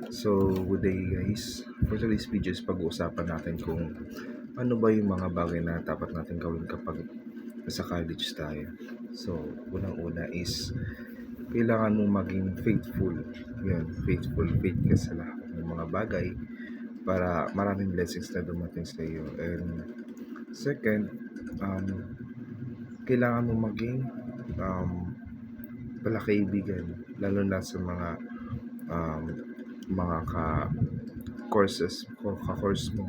So, good day guys. For today's video is pag-uusapan natin kung ano ba yung mga bagay na dapat natin gawin kapag nasa college tayo. So, unang-una is kailangan mong maging faithful. Yun, faithful. Faith ka sa lahat ng mga bagay para maraming blessings na dumating sa iyo. And second, um, kailangan mong maging um, palakaibigan, lalo na sa um, mga ka-course mo.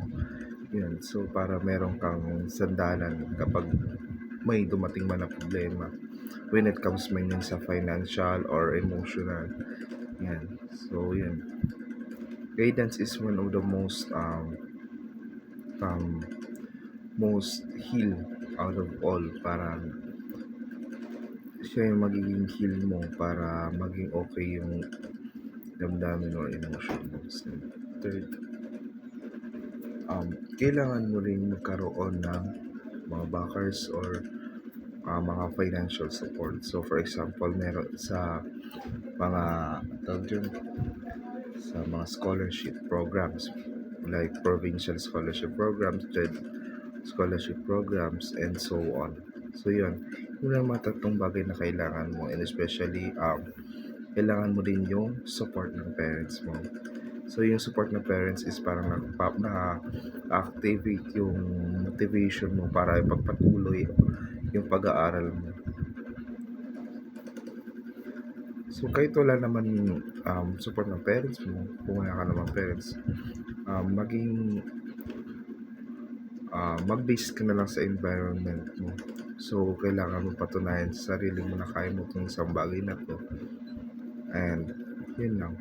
Yun, so para meron kang sandalan kapag may dumating man na problema when it comes man yun sa financial or emotional. Yan. So, yun. Guidance is one of the um, most heal out of all. Parang siya yung magiging heal mo para maging okay yung damdamin or emotion mo. So, third, kailangan mo rin magkaroon ng mga backers or mga financial support. So for example, meron sa mga tawag dyan, sa mga scholarship programs like provincial scholarship programs, JED scholarship programs, and so on. So yun, yun ang mga tatlong bagay na kailangan mo, and especially kailangan mo din yung support ng parents mo. So yung support ng parents is parang na-activate yung motivation mo para ipagpatuloy yung pag-aaral mo. So kahit wala naman support ng parents mo, kung wala ka naman parents, mag-base ka na lang sa environment mo. So kailangan mo patunayan sa sarili mo na kaya mo itong isang bagay na to. And yun lang.